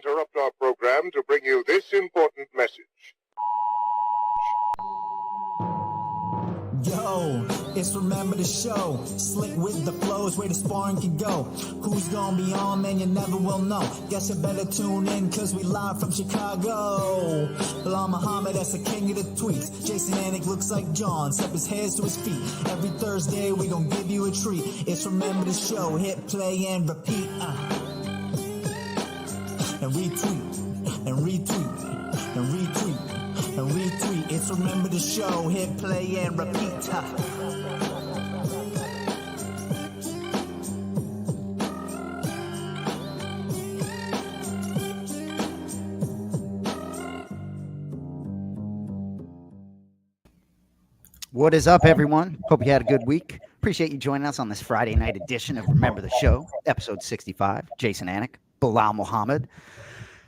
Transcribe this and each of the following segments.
interrupt our program to bring you this important message. Yo, it's Remember the Show. Slick with the flows, where the sparring can go. Who's gonna be on, man, you never will know. Guess you better tune in, cause we live from Chicago. Belal Muhammad, that's the king of the tweets. Jason Anik looks like John, step his hands to his feet. Every Thursday, we gon' give you a treat. It's Remember the Show, hit play and repeat. And retweet, and retweet, and retweet. And retweet, it's Remember the Show, hit play and repeat. What is up, everyone? Hope you had a good week. Appreciate you joining us on this Friday night edition of Remember the Show, episode 65. Jason Anik, Belal Muhammad.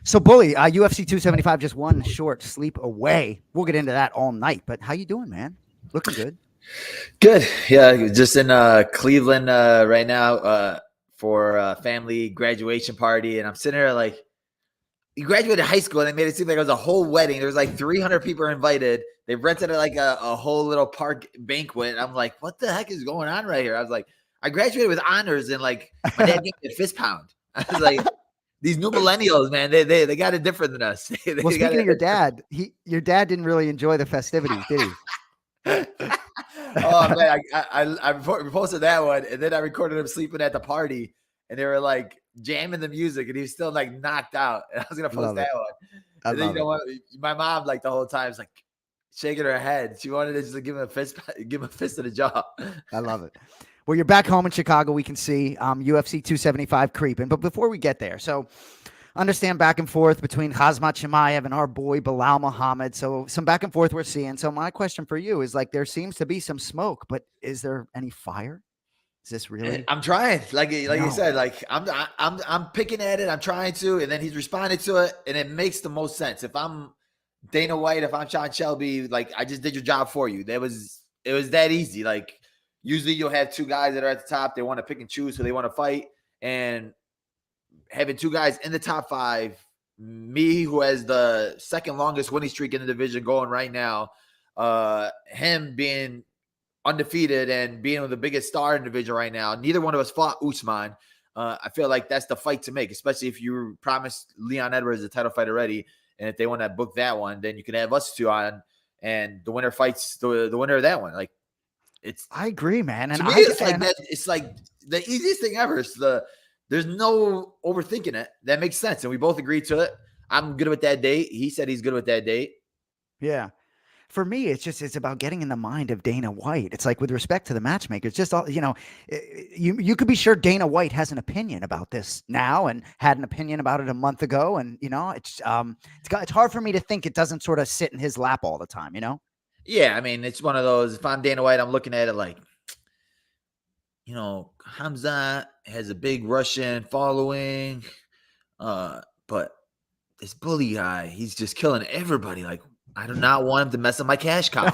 So, Bully, UFC 275 just one short sleep away. We'll get into that all night. But how you doing, man? Looking good. Good. Yeah, just in Cleveland right now for a family graduation party. And I'm sitting here like, you graduated high school and they made it seem like it was a whole wedding. There was like 300 people invited. They rented like a whole little park banquet. And I'm like, what the heck is going on right here? I was like, I graduated with honors and like my dad gave me a fist pound. I was like, these new millennials, man, they got it different than us. Well, speaking of your dad, your dad didn't really enjoy the festivities, did he? Oh man, I posted that one, and then I recorded him sleeping at the party, and they were like jamming the music, and he was still like knocked out. And I was gonna post that one. And then you know what? My mom like the whole time is like shaking her head. She wanted to just give him a fist to the jaw. I love it. Well, you're back home in Chicago. We can see UFC 275 creeping. But before we get there, so understand back and forth between Khamzat Chimaev and our boy Belal Muhammad. So some back and forth we're seeing. So my question for you is like, there seems to be some smoke, but is there any fire? Is this really? I'm trying, like you said, like I'm picking at it. I'm trying to, and then he's responding to it, and it makes the most sense. If I'm Dana White, if I'm Sean Shelby, like I just did your job for you. It was that easy. Like usually you'll have two guys that are at the top. They want to pick and choose who they want to fight, and having two guys in the top five, me who has the second longest winning streak in the division going right now, him being undefeated and being the biggest star in the division right now. Neither one of us fought Usman. I feel like that's the fight to make, especially if you promised Leon Edwards a title fight already. And if they want to book that one, then you can have us two on, and the winner fights the winner of that one. Like I agree, man. And to me, it's like the easiest thing ever. There's no overthinking it. That makes sense. And we both agreed to it. I'm good with that date. He said he's good with that date. Yeah. For me, it's about getting in the mind of Dana White. It's like with respect to the matchmaker, it's just all, you could be sure Dana White has an opinion about this now and had an opinion about it a month ago. And, it's hard for me to think it doesn't sort of sit in his lap all the time, Yeah. I mean, it's one of those, if I'm Dana White, I'm looking at it like, Khamzat has a big Russian following, but this Bully guy, he's just killing everybody. Like, I do not want him to mess up my cash cow.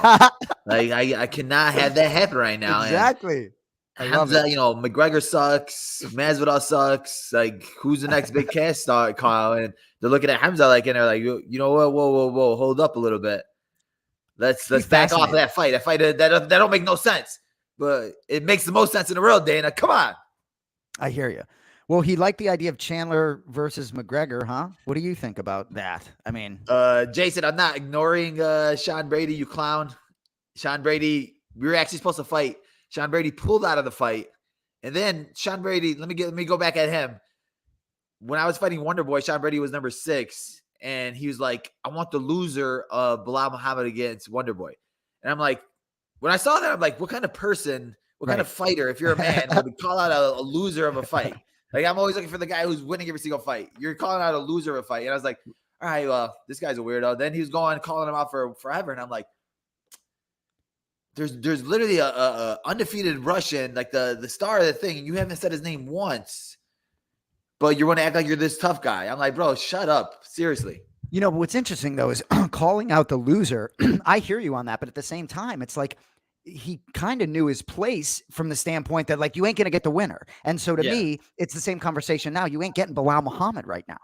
Like, I cannot have that happen right now. Exactly. Khamzat, McGregor sucks. Masvidal sucks. Like, who's the next big cash star, Kyle? And they're looking at Khamzat like, and they're like, you know what? Whoa, hold up a little bit. Let's back off of that fight. That fight that don't make no sense. But it makes the most sense in the world, Dana. Come on. I hear you. Well, he liked the idea of Chandler versus McGregor, huh? What do you think about that? I mean, Jason, I'm not ignoring Sean Brady, you clown. Sean Brady, we were actually supposed to fight. Sean Brady pulled out of the fight. And then Sean Brady, let me go back at him. When I was fighting Wonder Boy, Sean Brady was number 6. And he was like, I want the loser of Belal Muhammad against Wonder Boy. And I'm like, when I saw that, I'm like, what kind of person, kind of fighter, if you're a man, would call out a loser of a fight? Like, I'm always looking for the guy who's winning every single fight. You're calling out a loser of a fight. And I was like, all right, well, this guy's a weirdo. Then he was calling him out for forever. And I'm like, there's literally a undefeated Russian, like the star of the thing, and you haven't said his name once, but you want to act like you're this tough guy. I'm like, bro, shut up. Seriously. What's interesting, though, is calling out the loser. I hear you on that. But at the same time, it's like he kind of knew his place from the standpoint that, like, you ain't going to get the winner. And so to me, it's the same conversation now. You ain't getting Belal Muhammad right now.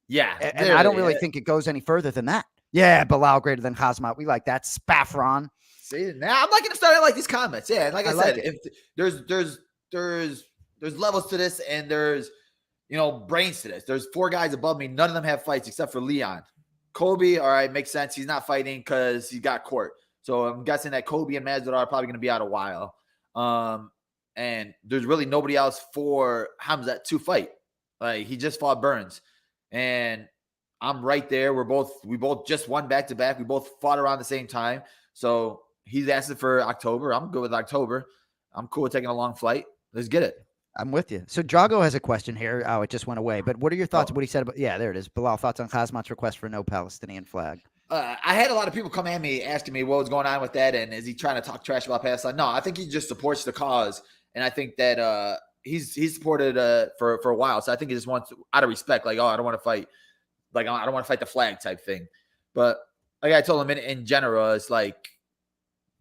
Yeah. And I don't really think it goes any further than that. Yeah, Belal greater than Khamzat. We like that. Spaffron. See, now I'm not gonna start out like these comments. Yeah, like I said, like if there's levels to this, and there's brains to this. There's 4 guys above me. None of them have fights except for Leon. Kobe, all right, makes sense. He's not fighting because he got court. So I'm guessing that Kobe and Masvidal are probably gonna be out a while. And there's really nobody else for Khamzat to fight. Like, he just fought Burns, and I'm right there. We both just won back-to-back. We both fought around the same time. So he's asking for October. I'm good with October. I'm cool with taking a long flight. Let's get it. I'm with you. So Drago has a question here. Oh, it just went away. But what are your thoughts? What he said about? Yeah, there it is. Belal, thoughts on Khamzat's request for no Palestinian flag? I had a lot of people come at me asking me what was going on with that, and is he trying to talk trash about Palestine? No, I think he just supports the cause, and I think that he's supported for a while. So I think he just wants, out of respect, like, I don't want to fight, like, I don't want to fight the flag type thing. But like I told him, in general, it's like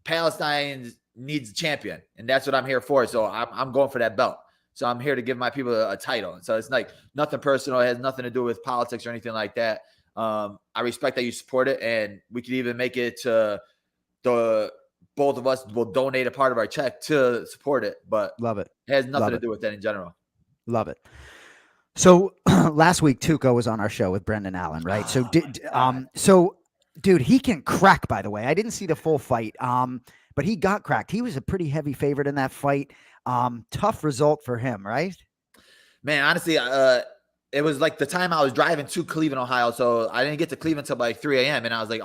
Palestine needs a champion, and that's what I'm here for. So I'm going for that belt. So I'm here to give my people a title. So it's like nothing personal. It has nothing to do with politics or anything like that. I respect that you support it, and we could even make it to both of us will donate a part of our check to support it. But love it. It has nothing to do with that in general. Love it. So last week Tuco was on our show with Brendan Allen, right? So dude, he can crack, by the way. I didn't see the full fight, but he got cracked. He was a pretty heavy favorite in that fight. Tough result for him, right? Man, honestly, it was like the time I was driving to Cleveland, Ohio. So I didn't get to Cleveland until like 3 a.m. And I was like,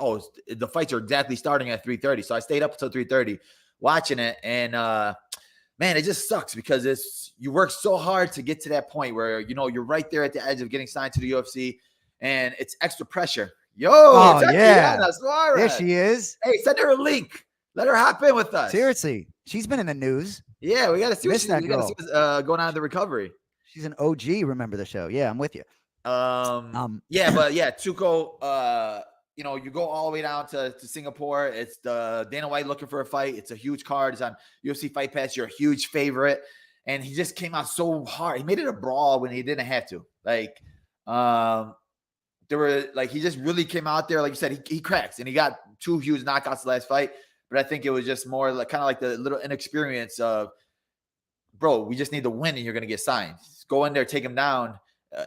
the fights are exactly starting at 3:30. So I stayed up until 3:30 watching it. And man, it just sucks because you work so hard to get to that point where, you're right there at the edge of getting signed to the UFC, and it's extra pressure. Tatiana Suarez. There she is. Hey, send her a link. Let her hop in with us. Seriously. She's been in the news. Yeah, we got to see what's going on in the recovery. She's an OG. Remember the show? Yeah, I'm with you. Tuco, you go all the way down to Singapore. It's the Dana White looking for a fight. It's a huge card. It's on UFC Fight Pass. You're a huge favorite. And he just came out so hard. He made it a brawl when he didn't have to. Like, he just really came out there. Like you said, he cracks, and he got 2 huge knockouts the last fight. But I think it was just more like kind of like the little inexperience of, bro, we just need to win and you're going to get signed. Go in there, take him down.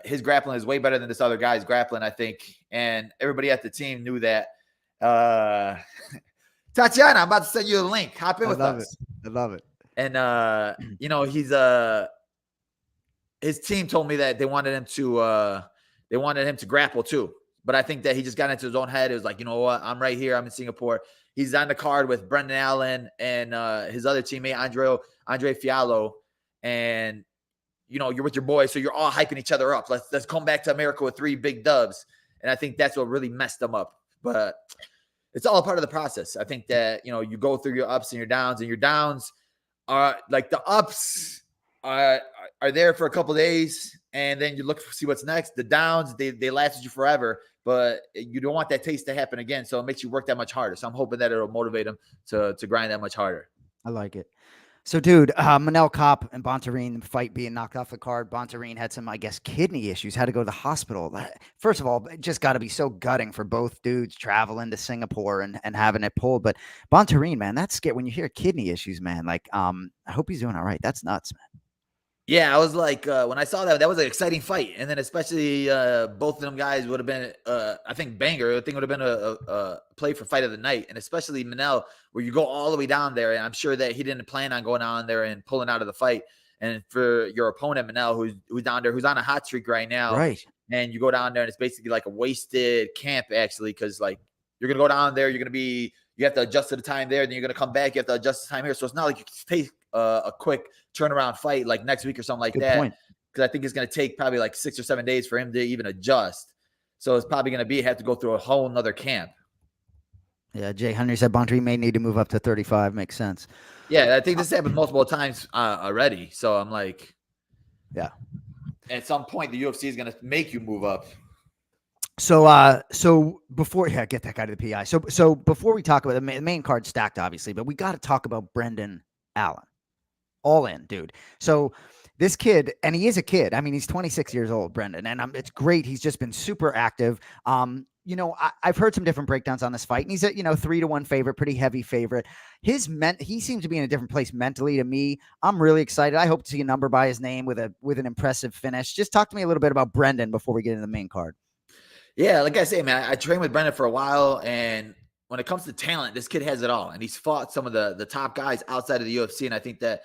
His grappling is way better than this other guy's grappling, I think. And everybody at the team knew that. Tatiana, I'm about to send you a link. Hop in with us. I love it. And, his team told me that they wanted him to grapple too. But I think that he just got into his own head. It was like, you know what? I'm right here. I'm in Singapore. He's on the card with Brendan Allen and his other teammate, Andre Fiallo. And, you're with your boys, so you're all hyping each other up. Let's come back to America with 3 big dubs. And I think that's what really messed them up. But it's all a part of the process. I think that, you go through your ups and your downs, and your downs are like the ups are there for a couple of days, and then you look to see what's next. The downs, they lasted you forever, but you don't want that taste to happen again. So it makes you work that much harder. So I'm hoping that it'll motivate him to grind that much harder. I like it. So, dude, Manel Kopp and Bontarine fight being knocked off the card. Bontarine had some, I guess, kidney issues, had to go to the hospital. First of all, it just got to be so gutting for both dudes traveling to Singapore and having it pulled. But Bontarine, man, that's scary. When you hear kidney issues, man, like, I hope he's doing all right. That's nuts, man. Yeah, I was like, when I saw that was an exciting fight. And then especially both of them guys would have been, I think, banger. I think it would have been a play for fight of the night. And especially Manel, where you go all the way down there. And I'm sure that he didn't plan on going down there and pulling out of the fight. And for your opponent, Manel, who's down there, who's on a hot streak right now. Right. And you go down there and it's basically like a wasted camp, actually, because like you're going to go down there. You're going to be, you have to adjust to the time there. Then you're going to come back. You have to adjust the time here. So it's not like you can take a quick turnaround fight like next week or something like Good that. point. Because I think it's going to take probably like 6 or 7 days for him to even adjust. So it's probably going to have to go through a whole nother camp. Yeah, Jay Henry said Bontarine may need to move up to 35. Makes sense. Yeah, I think this happened multiple times already. So I'm like, yeah. At some point, the UFC is going to make you move up. So before, get that guy to the PI. So before we talk about the main card stacked, obviously, but we got to talk about Brendan Allen. All in, dude. So this kid, and he is a kid. I mean, he's 26 years old, Brendan, and it's great. He's just been super active. I've heard some different breakdowns on this fight, and he's a 3-1 favorite, pretty heavy favorite. He seems to be in a different place mentally to me. I'm really excited. I hope to see a number by his name with an impressive finish. Just talk to me a little bit about Brendan before we get into the main card. Yeah, like I say, man, I trained with Brendan for a while, and when it comes to talent, this kid has it all, and he's fought some of the top guys outside of the UFC, and I think that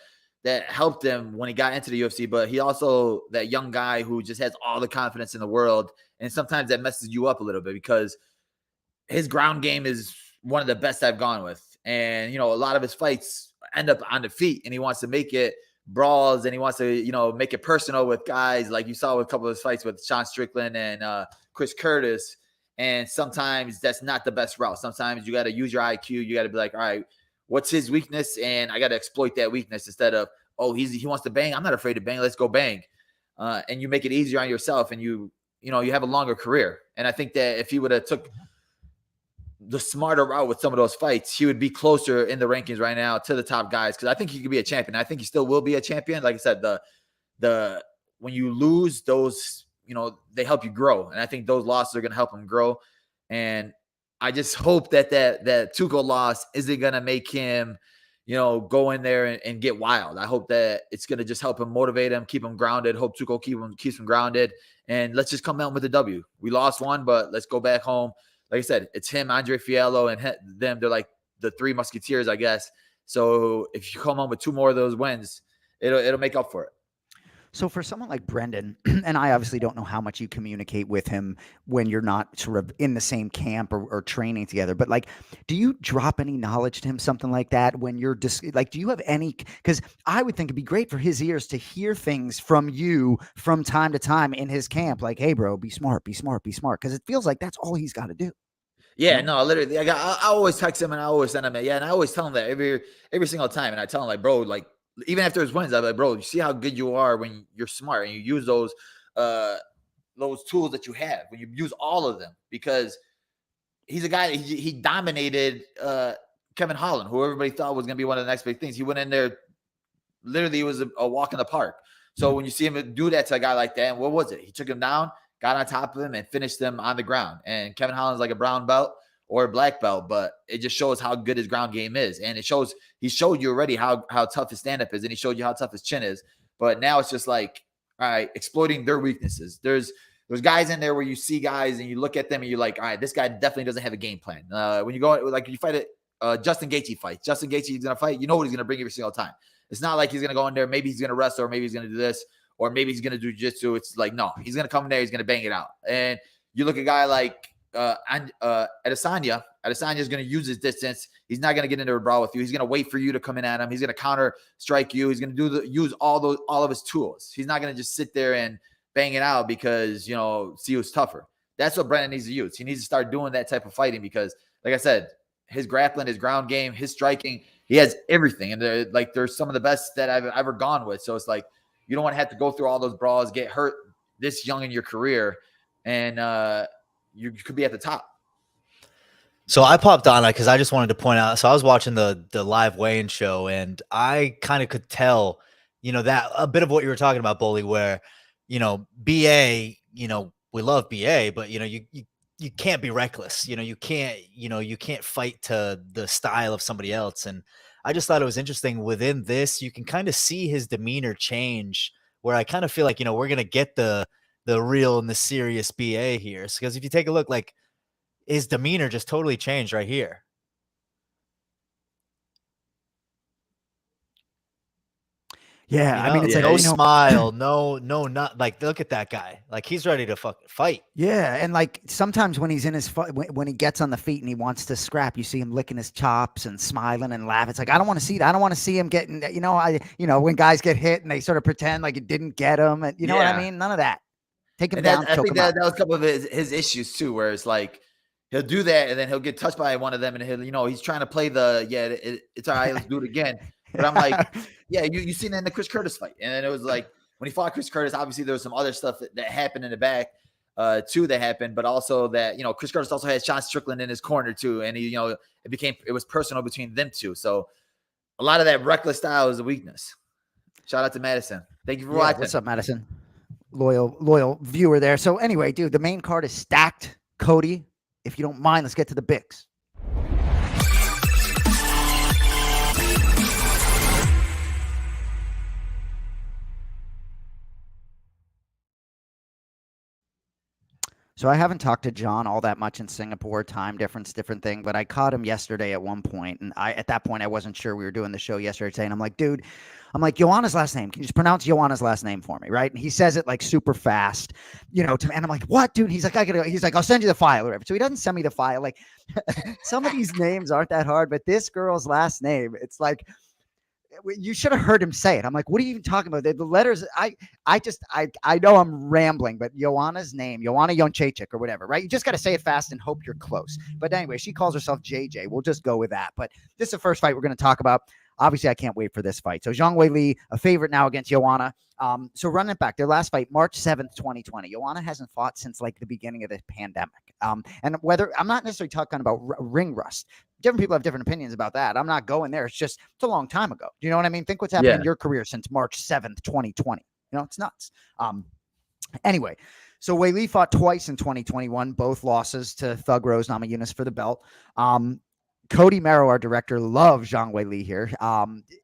helped him when he got into the UFC. But he also that young guy who just has all the confidence in the world, and sometimes that messes you up a little bit because his ground game is one of the best I've gone with, and a lot of his fights end up on the feet, and he wants to make it brawls, and he wants to make it personal with guys like you saw with a couple of his fights with Sean Strickland and Chris Curtis. And sometimes that's not the best route. Sometimes you got to use your IQ. You got to be like, all right, what's his weakness? And I got to exploit that weakness instead of, he wants to bang. I'm not afraid to bang. Let's go bang. And you make it easier on yourself, and you have a longer career. And I think that if he would have took the smarter route with some of those fights, he would be closer in the rankings right now to the top guys. Cause I think he could be a champion. I think he still will be a champion. Like I said, when you lose those, they help you grow. And I think those losses are going to help him grow. And I just hope that Tuchel loss isn't going to make him, go in there and get wild. I hope that it's going to just help him, motivate him, keep him grounded. Hope Tuchel keeps him grounded. And let's just come out with a W. We lost one, but let's go back home. Like I said, it's him, Andre Fiallo, and them. They're like the three musketeers, I guess. So if you come home with two more of those wins, it'll make up for it. So for someone like Brendan, and I obviously don't know how much you communicate with him when you're not sort of in the same camp or training together, but like, do you drop any knowledge to him, something like that when you're do you have any, because I would think it'd be great for his ears to hear things from you from time to time in his camp, like, hey bro, be smart, be smart, be smart. Cause it feels like that's all he's got to do. Yeah, no, literally. I always text him and I always send him and I always tell him that every single time. And I tell him like, bro, like, even after his wins, I'm like, bro, you see how good you are when you're smart and you use those tools that you have, when you use all of them, because he's a guy, he dominated Kevin Holland, who everybody thought was going to be one of the next big things. He went in there, literally it was a walk in the park. So when you see him do that to a guy like that, and what was it? He took him down, got on top of him, and finished them on the ground. And Kevin Holland's like a brown belt or a black belt, but it just shows how good his ground game is. And it shows, he showed you already how tough his stand-up is, and he showed you how tough his chin is. But now it's just like, all right, exploiting their weaknesses. There's guys in there where you see guys and you look at them and you're like, all right, this guy definitely doesn't have a game plan. When you go, like you fight it, Justin Gaethje fights. Justin Gaethje is going to fight. You know what he's going to bring every single time. It's not like he's going to go in there, maybe he's going to wrestle, or maybe he's going to do this, or maybe he's going to do jiu-jitsu. It's like, no, he's going to come in there, he's going to bang it out. And you look at a guy like Adesanya. Adesanya is going to use his distance. He's not going to get into a brawl with you. He's going to wait for you to come in at him. He's going to counter strike you. He's going to use all of his tools. He's not going to just sit there and bang it out because, see who's tougher. That's what Brendan needs to use. He needs to start doing that type of fighting because, like I said, his grappling, his ground game, his striking, he has everything. And they're some of the best that I've ever gone with. So it's like, you don't want to have to go through all those brawls, get hurt this young in your career, and you could be at the top. So I popped on because I just wanted to point out. So I was watching the live weigh-in show, and I kind of could tell, that a bit of what you were talking about, Bully, where, BA, we love BA, but you can't be reckless. You can't fight to the style of somebody else. And I just thought it was interesting within this, you can kind of see his demeanor change, where I kind of feel like, we're going to get the real and the serious BA here. Because if you take a look, like, his demeanor just totally changed right here. Yeah, I mean, it's like no smile, no, not like, look at that guy, like he's ready to fucking fight. Yeah, and like sometimes when he's in his when he gets on the feet and he wants to scrap, you see him licking his chops and smiling and laughing. It's like I don't want to see that. I don't want to see him getting, when guys get hit and they sort of pretend like it didn't get him, and what I mean. None of that. Take him and down. I think that was a couple of his issues too, where it's like, he'll do that, and then he'll get touched by one of them, and he'll, he's trying to play it's all right, let's do it again. But I'm like, yeah, you seen that in the Chris Curtis fight, and then it was like when he fought Chris Curtis, obviously there was some other stuff that happened in the back, too, that happened, but also that Chris Curtis also had Sean Strickland in his corner too, and he it was personal between them two. So a lot of that reckless style is a weakness. Shout out to Madison. Thank you for Yeah, watching. what's up, Madison? Loyal viewer there. So anyway, dude, the main card is stacked. Cody, if you don't mind, let's get to the bigs. So I haven't talked to John all that much in Singapore, time difference, different thing, but I caught him yesterday at one point, and at that point I wasn't sure we were doing the show yesterday, and I'm like, dude, Joanna's last name. Can you just pronounce Joanna's last name for me, right? And he says it like super fast, to me, and I'm like, what, dude? He's like, he's like, I'll send you the file or whatever. So he doesn't send me the file. Like, some of these names aren't that hard, but this girl's last name, it's like, you should have heard him say it. I'm like, what are you even talking about? The letters, I know I'm rambling, but Joanna's name, Joanna Jędrzejczyk or whatever, right? You just got to say it fast and hope you're close. But anyway, she calls herself JJ. We'll just go with that. But this is the first fight we're going to talk about. Obviously, I can't wait for this fight. So Zhang Weili, a favorite now against Joanna. So running it back, their last fight, March 7th, 2020. Joanna hasn't fought since like the beginning of the pandemic. And whether I'm not necessarily talking about ring rust. Different people have different opinions about that. I'm not going there. It's a long time ago. Do you know what I mean? Think what's happened in your career since March 7th, 2020. It's nuts. Anyway, so Weili fought twice in 2021, both losses to Thug Rose Namajunas for the belt. Cody Merrow, our director, loves Zhang Weili here.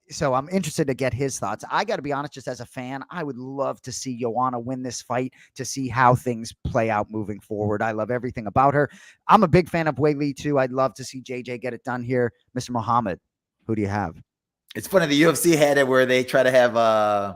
So I'm interested to get his thoughts. I got to be honest, just as a fan, I would love to see Joanna win this fight to see how things play out moving forward. I love everything about her. I'm a big fan of Weili too. I'd love to see JJ get it done here. Mr. Muhammad, who do you have? It's funny. The UFC had it where they try to have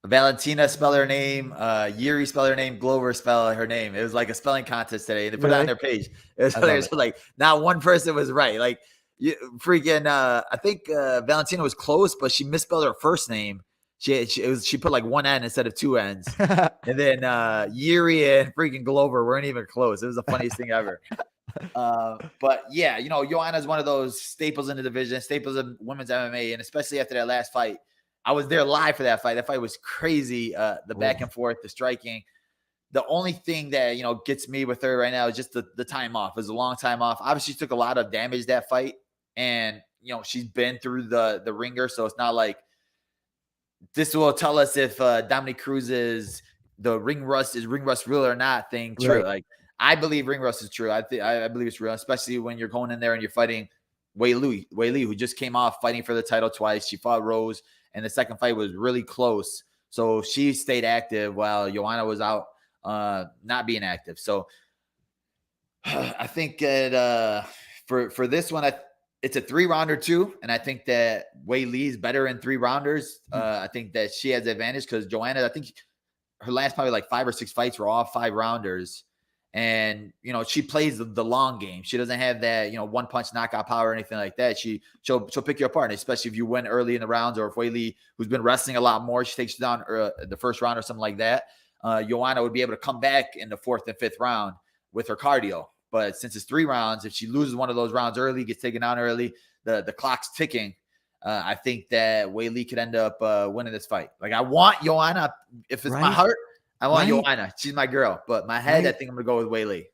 Valentina spell her name, Yuri spell her name, Glover spell her name. It was like a spelling contest today. They put it on their page. It was hilarious. Like not one person was right. Like I think Valentina was close, but she misspelled her first name. She put like one N instead of two N's. And then Yuri and freaking Glover weren't even close. It was the funniest thing ever. But yeah, Joanna's one of those staples in the division, staples of women's MMA, and especially after that last fight. I was there live for that fight. That fight was crazy. The back and forth, the striking. The only thing that, gets me with her right now is just the time off. It was a long time off. Obviously, she took a lot of damage that fight. And, she's been through the ringer. So it's not like this will tell us if Dominique Cruz's the ring rust real or not thing true. Right. Like, I believe ring rust is true. I believe it's real, especially when you're going in there and you're fighting Weili, who just came off fighting for the title twice. She fought Rose. And the second fight was really close. So she stayed active while Joanna was out not being active. So I think that for this one, it's a 3-rounder too. And I think that Weili's better in 3-rounders. I think that she has the advantage because Joanna, I think her last probably like 5 or 6 fights were all 5-rounders. And, she plays the long game. She doesn't have that, one punch knockout power or anything like that. She'll pick you apart, especially if you win early in the rounds or if Weili, who's been wrestling a lot more, she takes you down the first round or something like that. Joanna would be able to come back in the 4th and 5th round with her cardio. But since it's 3 rounds, if she loses one of those rounds early, gets taken down early, the clock's ticking. I think that Weili could end up winning this fight. Like, I want Joanna, if it's my heart, I want Joanna. She's my girl. But my head, I think I'm going to go with Weili.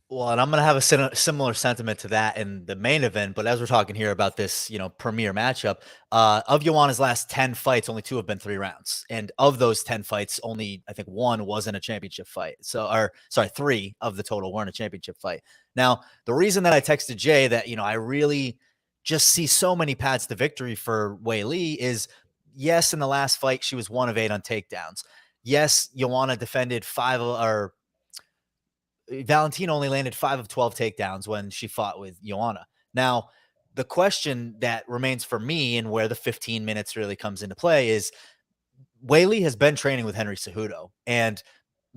Well, and I'm going to have a similar sentiment to that in the main event. But as we're talking here about this, premier matchup, of Joanna's last 10 fights, only 2 have been 3 rounds. And of those 10 fights, only, I think, 1 wasn't a championship fight. 3 of the total weren't a championship fight. Now, the reason that I texted Jay that, I really just see so many paths to victory for Weili is, yes, in the last fight, she was 1 of 8 on takedowns. Yes, Joanna defended 5 or Valentina only landed 5 of 12 takedowns when she fought with Joanna. Now, the question that remains for me and where the 15 minutes really comes into play is Weili has been training with Henry Cejudo. And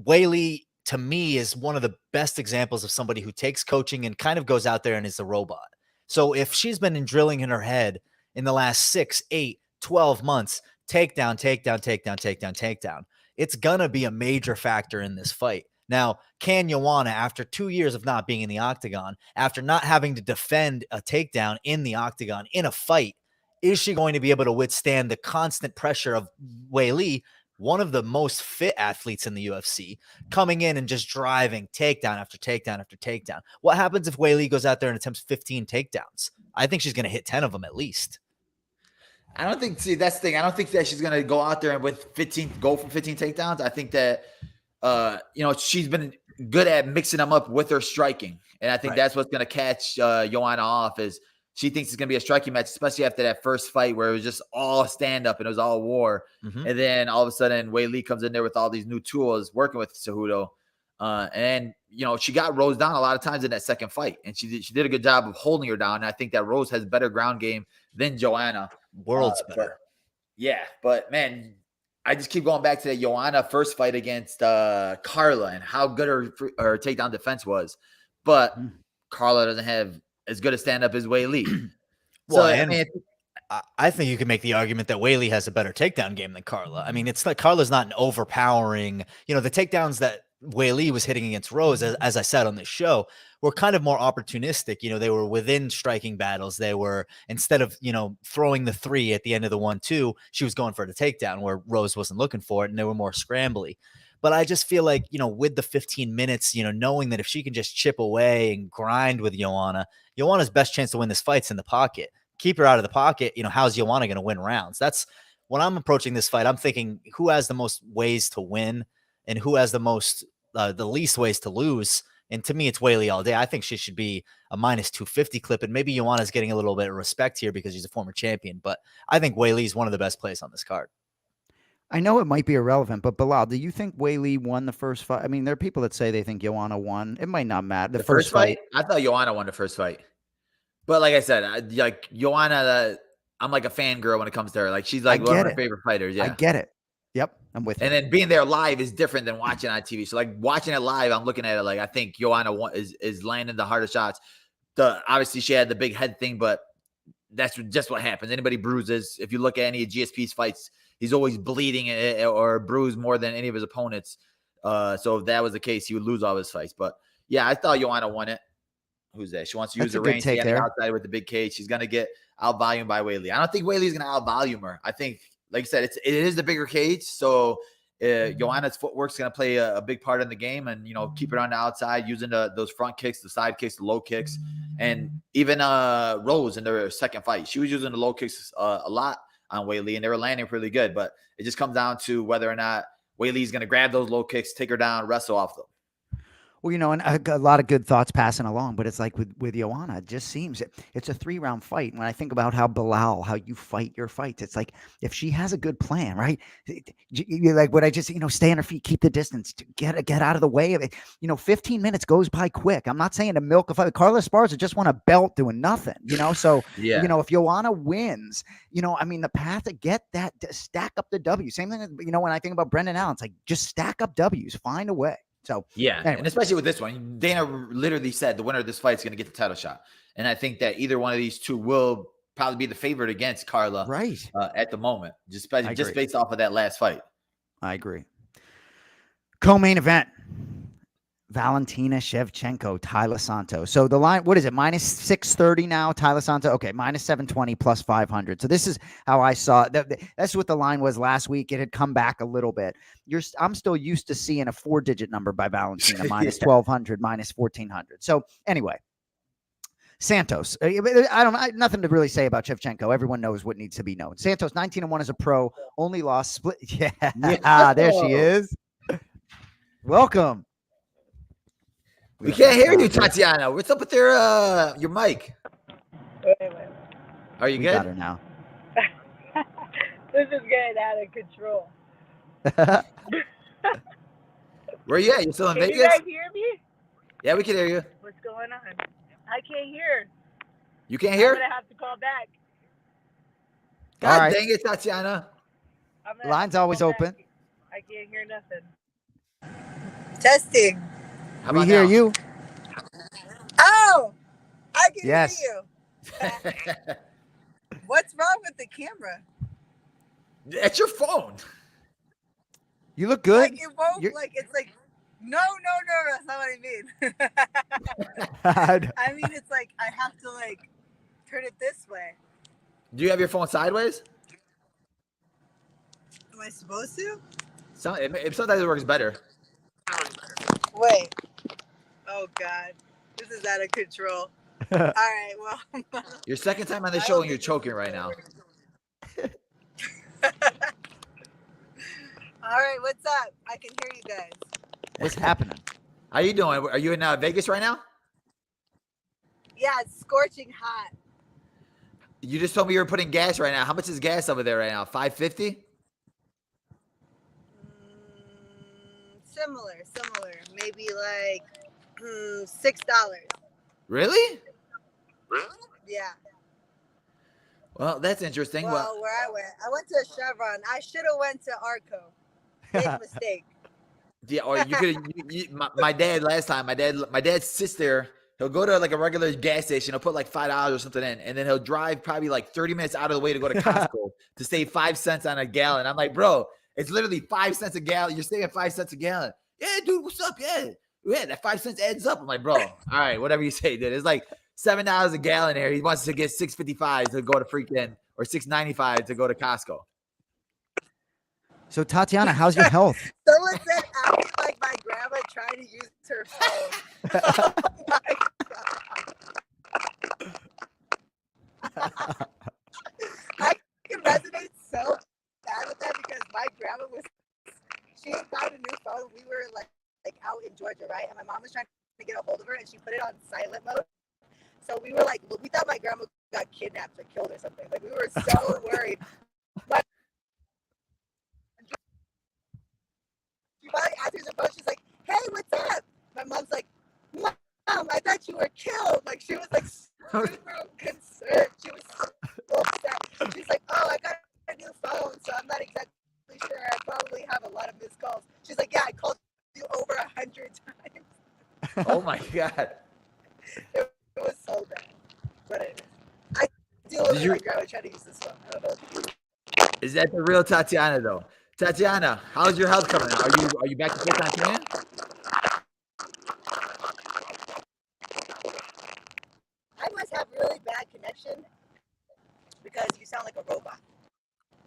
Weili, to me, is one of the best examples of somebody who takes coaching and kind of goes out there and is a robot. So if she's been drilling in her head in the last 6, 8, 12 months, takedown, it's going to be a major factor in this fight. Now, can Joanna, after 2 years of not being in the octagon, after not having to defend a takedown in the octagon in a fight, is she going to be able to withstand the constant pressure of Weili, one of the most fit athletes in the UFC, coming in and just driving takedown after takedown after takedown? What happens if Weili goes out there and attempts 15 takedowns? I think she's going to hit 10 of them at least. I don't think. See, that's the thing. I don't think that she's gonna go out there and go for 15 takedowns. I think that she's been good at mixing them up with her striking, and I think that's what's gonna catch Joanna off. Is she thinks it's gonna be a striking match, especially after that first fight where it was just all stand up and it was all war, and then all of a sudden Weili comes in there with all these new tools, working with Cejudo, and she got Rose down a lot of times in that second fight, and she did a good job of holding her down. And I think that Rose has better ground game than Joanna. Worlds better. But man, I just keep going back to the Joanna first fight against Carla and how good her takedown defense was. But Carla doesn't have as good a stand-up as Weili. I think you can make the argument that Weili has a better takedown game than Carla. I mean, it's like Carla's not an overpowering, the takedowns that Weili was hitting against Rose, as I said on this show, were kind of more opportunistic. They were within striking battles. They were, instead of, throwing the 3 at the end of the 1-2, she was going for the takedown where Rose wasn't looking for it, and they were more scrambly. But I just feel like, with the 15 minutes, knowing that if she can just chip away and grind with Joanna's best chance to win this fight's in the pocket. Keep her out of the pocket. How's Joanna going to win rounds? That's when I'm approaching this fight. I'm thinking who has the most ways to win and who has the least ways to lose. And to me, it's Weili all day. I think she should be a minus 250 clip. And maybe Joanna's getting a little bit of respect here because she's a former champion. But I think Weili is one of the best plays on this card. I know it might be irrelevant, but Belal, do you think Weili won the first fight? I mean, there are people that say they think Joanna won. It might not matter. The first fight? I thought Joanna won the first fight. But like I said, like Joanna, I'm like a fangirl when it comes to her. Like she's like one of my favorite fighters. Yeah, I get it. Yep, I'm with you. And then being there live is different than watching on TV. So like watching it live, I'm looking at it like I think Joanna is landing the hardest shots. Obviously she had the big head thing, but that's just what happens. Anybody bruises. If you look at any of GSP's fights, he's always bleeding or bruised more than any of his opponents. So if that was the case, he would lose all his fights. But yeah, I thought Joanna won it. Who's that? She wants to use the range outside with the big cage. She's going to get out-volumed by Weili. I don't think Weili's going to out-volume her. I think, like I said, it is the bigger cage. So Joanna's footwork's going to play a big part in the game and, keep it on the outside using those front kicks, the side kicks, the low kicks. And even Rose in their second fight, she was using the low kicks a lot on Weili, and they were landing pretty good. But it just comes down to whether or not Weili's going to grab those low kicks, take her down, wrestle off them. Well, and a lot of good thoughts passing along, but it's like with Joanna, it just seems it's a 3-round fight. When I think about how you fight your fights, it's like if she has a good plan, right? You like what I just, stay on her feet, keep the distance, get out of the way of it. 15 minutes goes by quick. I'm not saying to milk a fight. Carla Esparza just won a belt doing nothing, So, yeah. If Joanna wins, the path to get that, to stack up the W. Same thing, when I think about Brendan Allen, it's like just stack up W's, find a way. So yeah, anyway. And especially with this one, Dana literally said the winner of this fight is going to get the title shot, and I think that either one of these two will probably be the favorite against Carla, right? At the moment, just based off of that last fight. I agree. Co-main event: Valentina Shevchenko, Taila Santos. So the line, what is it? Minus 630 now. Taila Santos. Okay, minus 720 plus 500. So this is how I saw it. That's what the line was last week. It had come back a little bit. I'm still used to seeing a 4-digit number by Valentina, minus 1200, minus 1400. So anyway, Santos. Nothing to really say about Shevchenko. Everyone knows what needs to be known. Santos, 19-1 as a pro, only lost split. Yeah. There she is. Welcome. We can't hear you, Tatiana. What's up with your mic? Wait. Are you We good? got her now. This is getting out of control. Where you at? You still in Can Vegas? you guys hear me? Yeah, we can hear you. What's going on? I can't hear. You can't hear? I'm going to have to call back. God All right. dang it, Tatiana. Line's always open. I can't hear nothing. Testing. How We about hear now? you. Oh, I can Yes. hear you. What's wrong with the camera? That's your phone. You look good. Like it won't. You're- Like it's like no. That's not what I mean. I mean it's like I have to like turn it this way. Do you have your phone sideways? Am I supposed to? Sometimes it works better. Wait. Oh God, this is out of control. All right. Well, Your second time on the show and you're choking right now. All right, what's up? I can hear you guys. What's happening? How you doing? Are you in Vegas right now? Yeah, it's scorching hot. You just told me you were putting gas right now. How much is gas over there right now? $5.50? Similar. Maybe like $6. Really? Yeah. Well, that's interesting. Well, where I went to Chevron. I should have went to Arco. Big mistake. Yeah, or you could. My dad last time. My dad's sister. He'll go to like a regular gas station. He'll put like $5 or something in, and then he'll drive probably like 30 minutes out of the way to go to Costco to save 5 cents on a gallon. I'm like, bro, it's literally 5 cents a gallon. You're saving 5 cents a gallon. Yeah, dude, what's up? Yeah, that 5 cents adds up. I'm like, bro, all right, whatever you say, dude. It's like $7 a gallon here. He wants to get $6.55 to go to freaking or $6.95 to go to Costco. So Tatiana, how's your health? Someone said I look like my grandma trying to use her phone. Oh my God. I can resonate so bad with that because my grandma she got a new phone. We were like out in Georgia, right? And my mom was trying to get a hold of her and she put it on silent mode. So we were like, we thought my grandma got kidnapped or killed or something. Like we were so worried. But she finally answers her phone. She's like, "Hey, what's up?" My mom's like, "Mom, I thought you were killed." Like she was like super concerned. She was so upset. She's like, "Oh, I got a new phone, so I'm not exactly sure. I probably have a lot of missed calls." She's like, "Yeah, I called you over 100 times." Oh my God. It was so bad. But anyways, I do look like my grandma trying to use this phone. I don't know. Is that the real Tatiana though? Tatiana, how's your health coming? Are you back to full-time training? I must have really bad connection because you sound like a robot.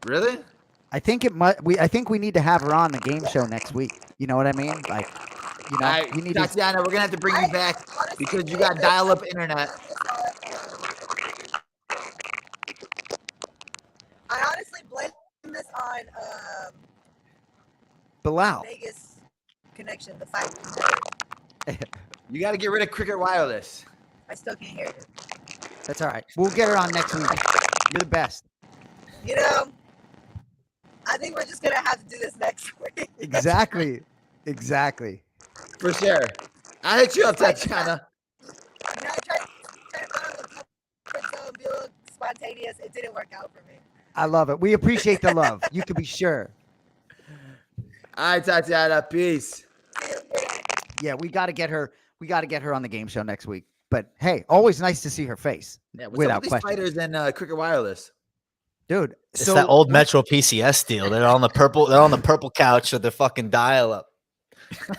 Really? I think I think we need to have her on the game show next week. You know what I mean? Like, you know, you need Tatiana, we're gonna have to bring you back because you got dial-up internet. I honestly blame this on Belal. Vegas connection, the 5G. You got to get rid of Cricket Wireless. I still can't hear you. That's all right. We'll get her on next week. You're the best. You know, I think we're just gonna have to do this next week. Exactly. For sure. I'll hit you up, Tatiana. You know, I tried to be a little spontaneous. It didn't work out for me. I love it. We appreciate the love. You can be sure. All right, Tatiana. Peace. Yeah, we got to get her. We got to get her on the game show next week. But hey, always nice to see her face. Yeah, without these question. fighters and Cricket Wireless. Dude, It's that old Metro PCS deal. They're on the purple. They're on the purple couch with their fucking dial-up.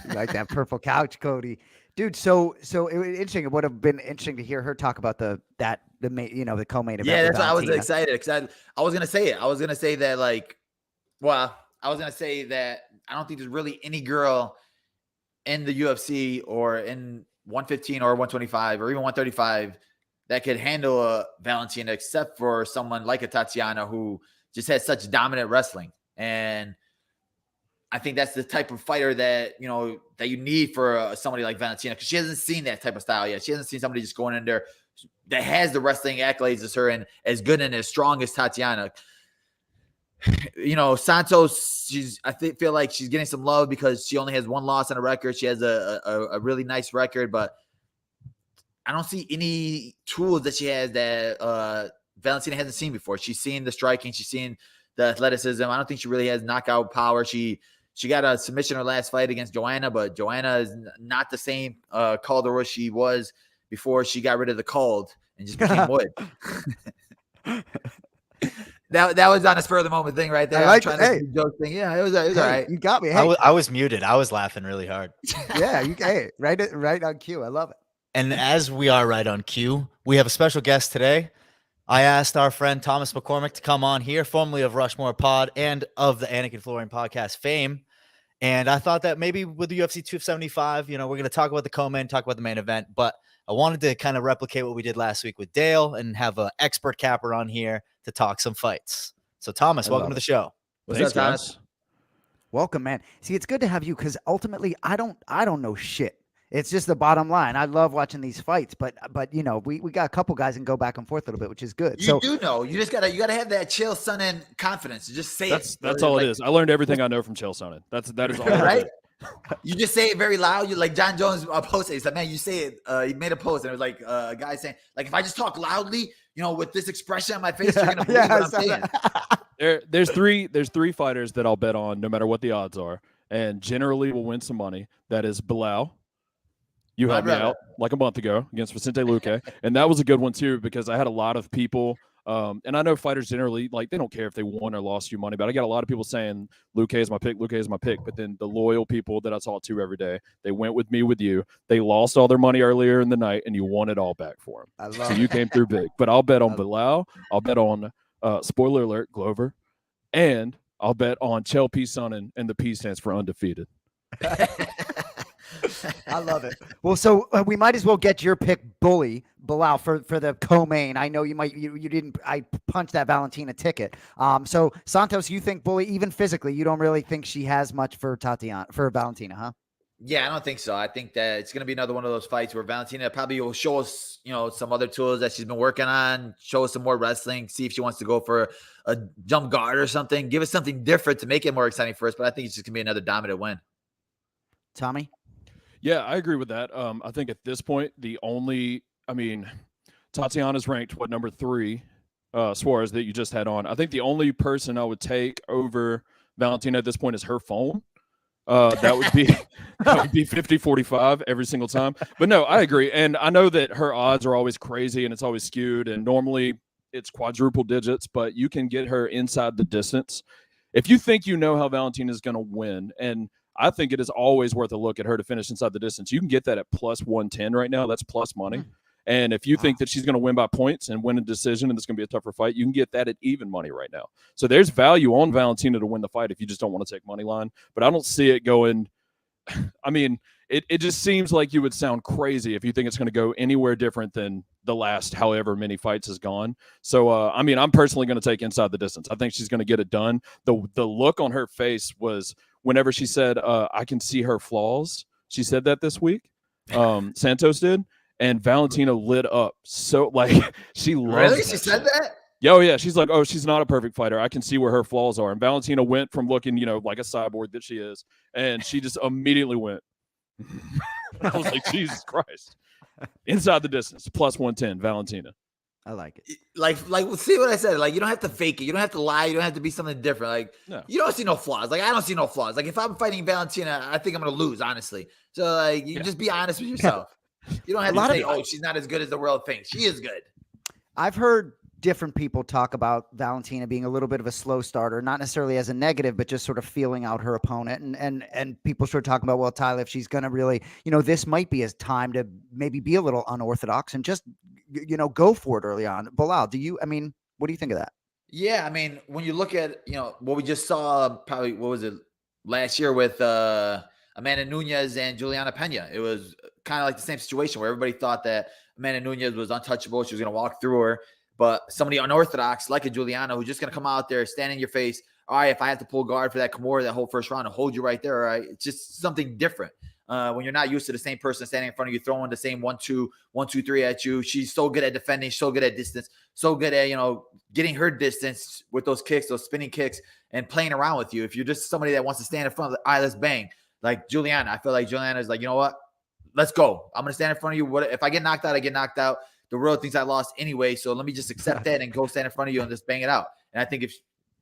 You like that purple couch, Cody. Dude, so it was interesting. It would have been interesting to hear her talk about the co-main event. Yeah, with that's why I was Valentina. excited because I was gonna say it. I was gonna say that I was gonna say that I don't think there's really any girl in the UFC or in 115 or 125 or even 135 that could handle a Valentina except for someone like a Tatiana who just has such dominant wrestling. And I think that's the type of fighter that you need for somebody like Valentina, because she hasn't seen that type of style yet. She hasn't seen somebody just going in there that has the wrestling accolades as her and as good and as strong as Tatiana. Santos, feel like she's getting some love because she only has one loss on a record. She has a really nice record, but I don't see any tools that she has that Valentina hasn't seen before. She's seen the striking, she's seen the athleticism. I don't think she really has knockout power. She got a submission her last fight against Joanna, but Joanna is not the same Calder she was before she got rid of the cold and just became wood. That was on a spur of the moment thing right there. I like I'm trying to joke thing. Yeah, it was all right. You got me. Hey. I was muted. I was laughing really hard. Yeah, right on cue. I love it. And as we are right on cue, we have a special guest today. I asked our friend Thomas McCormick to come on here, formerly of Rushmore Pod and of the Anik and Florian Podcast fame. And I thought that maybe with the UFC 275, we're going to talk about the co-main, talk about the main event. But I wanted to kind of replicate what we did last week with Dale and have an expert capper on here to talk some fights. So Thomas, welcome to the show. What's Thanks, up, Thomas? guys. Welcome, man. See, it's good to have you because ultimately, I don't know shit. It's just the bottom line. I love watching these fights, but you know, we got a couple guys and go back and forth a little bit, which is good. You do know. You just gotta have that chill son and confidence. You just say That's all it is. I learned everything I know from Chael Sonnen. That is all. Right? You just say it very loud. You like John Jones posted. He said, "Man, you say it." He made a post, and it was like a guy saying, "Like if I just talk loudly, you know, with this expression on my face, you're gonna believe what I'm saying." There's three fighters that I'll bet on, no matter what the odds are, and generally will win some money. That is Belal. You helped me out like a month ago against Vicente Luque, and that was a good one too because I had a lot of people. And I know fighters generally, like, they don't care if they won or lost you money, but I got a lot of people saying Luque is my pick, Luque is my pick. But then the loyal people that I talk to every day, they went with me, with you. They lost all their money earlier in the night, and you won it all back for them. So you came through big. But I'll bet on Belal. I'll bet on, spoiler alert, Glover. And I'll bet on Chael P. Sonnen, and the P stands for undefeated. I love it. Well, so we might as well get your pick, Bully Belal, for the co-main. I know you didn't. I punched that Valentina ticket. So Santos, you think Bully, even physically, you don't really think she has much for Valentina, huh? Yeah, I don't think so. I think that it's going to be another one of those fights where Valentina probably will show us, you know, some other tools that she's been working on, show us some more wrestling, see if she wants to go for a jump guard or something, give us something different to make it more exciting for us. But I think it's just going to be another dominant win. Tommy? Yeah, I agree with that. I think at this point, Tatiana's ranked, number 3, Suarez, that you just had on. I think the only person I would take over Valentina at this point is her phone. That would be 50-45 every single time. But no, I agree. And I know that her odds are always crazy and it's always skewed. And normally it's quadruple digits, but you can get her inside the distance. If you think you know how Valentina is going to win, and I think it is always worth a look at her to finish inside the distance. You can get that at plus 110 right now. That's plus money. And if you think that she's going to win by points and win a decision and it's going to be a tougher fight, you can get that at even money right now. So there's value on Valentina to win the fight if you just don't want to take money line. But I don't see it going – I mean, it just seems like you would sound crazy if you think it's going to go anywhere different than the last however many fights has gone. So, I'm personally going to take inside the distance. I think she's going to get it done. The look on her face was – whenever she said, I can see her flaws, she said that this week. Santos did. And Valentina lit up. So, like, she loves Really? She said that? Oh, yeah. She's like, oh, she's not a perfect fighter. I can see where her flaws are. And Valentina went from looking, like a cyborg that she is. And she just immediately went. I was like, Jesus Christ. Inside the distance, plus 110, Valentina. I like it. Like, see what I said? Like, you don't have to fake it. You don't have to lie. You don't have to be something different. Like, no. You don't see no flaws. Like, I don't see no flaws. Like, if I'm fighting Valentina, I think I'm going to lose, honestly. So, like, you just be honest with yourself. You don't have to say, oh, she's not as good as the world thinks. She is good. I've heard different people talk about Valentina being a little bit of a slow starter, not necessarily as a negative, but just sort of feeling out her opponent. And people start talking about, well, Tyler, if she's going to really, this might be his time to maybe be a little unorthodox and just, go for it early on. Belal, what do you think of that? Yeah. I mean, when you look at, what we just saw, probably, what was it, last year with Amanda Nunes and Juliana Pena, it was kind of like the same situation where everybody thought that Amanda Nunes was untouchable. She was going to walk through her. But somebody unorthodox like a Juliana who's just going to come out there, stand in your face. All right, if I have to pull guard for that Kimura, that whole first round, and hold you right there, all right? It's just something different. When you're not used to the same person standing in front of you, throwing the same 1-2, 1-2-3 at you. She's so good at defending, so good at distance, so good at, getting her distance with those kicks, those spinning kicks, and playing around with you. If you're just somebody that wants to stand in front of the, all right, let's bang. Like Juliana, I feel like Juliana is like, you know what? Let's go. I'm going to stand in front of you. What if I get knocked out, I get knocked out. The world thinks I lost anyway, so let me just accept that and go stand in front of you and just bang it out. And I think if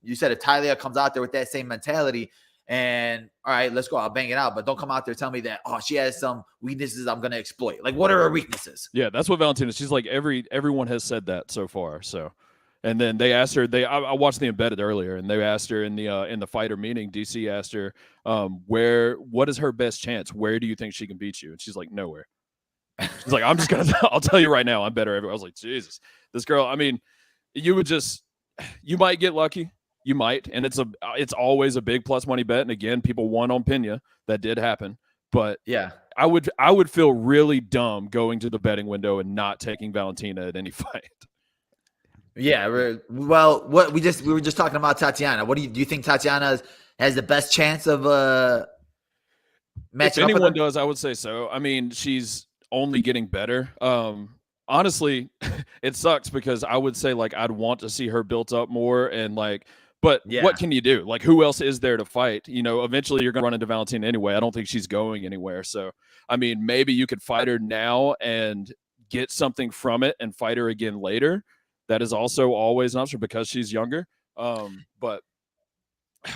you said if Talia comes out there with that same mentality and, all right, let's go, I'll bang it out, but don't come out there tell me that, oh, she has some weaknesses I'm going to exploit. Like, what are her weaknesses? Yeah, that's what Valentina, she's like, everyone has said that so far, so. And then they asked her, I watched the embedded earlier, and they asked her in the fighter meeting, DC asked her, what is her best chance? Where do you think she can beat you? And she's like, nowhere. She's like, I'll tell you right now, I'm better everywhere. I was like, Jesus, this girl, you might get lucky. You might. And it's always a big plus money bet. And again, people won on Pena. That did happen. But yeah, I would feel really dumb going to the betting window and not taking Valentina at any fight. Yeah. Well, we were just talking about Tatiana. What do you think Tatiana has the best chance of matching If up with anyone her? does, I would say so. I mean, she's only getting better. Honestly, it sucks because I would say like I'd want to see her built up more and like, but Yeah. what can you do? Like, who else is there to fight? You know, eventually you're going to run into Valentina anyway. I don't think she's going anywhere. So, I mean, maybe you could fight her now and get something from it and fight her again later. That is also always an option because she's younger. But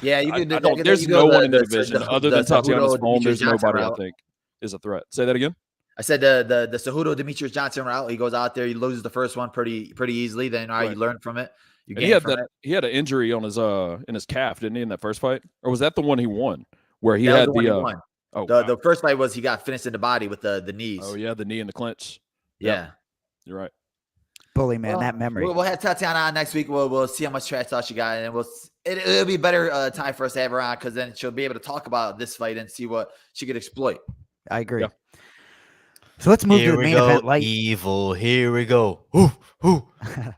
Yeah, you could. there's no one in the division other than Tatiana's phone. There's nobody I think is a threat. Say that again. I said the Cejudo Demetrius Johnson route. He goes out there, he loses the first one pretty easily. Then all right, you learn from it. You he had an injury on his in his calf, didn't he, in that first fight? Or was that the one he won? Where he had the the first fight was he got finished in the body with the knees. Oh yeah, the knee and the clinch. Yeah. You're right. Bully, man, that memory. We'll have Tatiana on next week. We'll see how much trash talk she got, and it'll be a better time for us to have her on because then she'll be able to talk about this fight and see what she could exploit. I agree. Yeah. So let's move to the main event. Like evil, here we go. Ooh.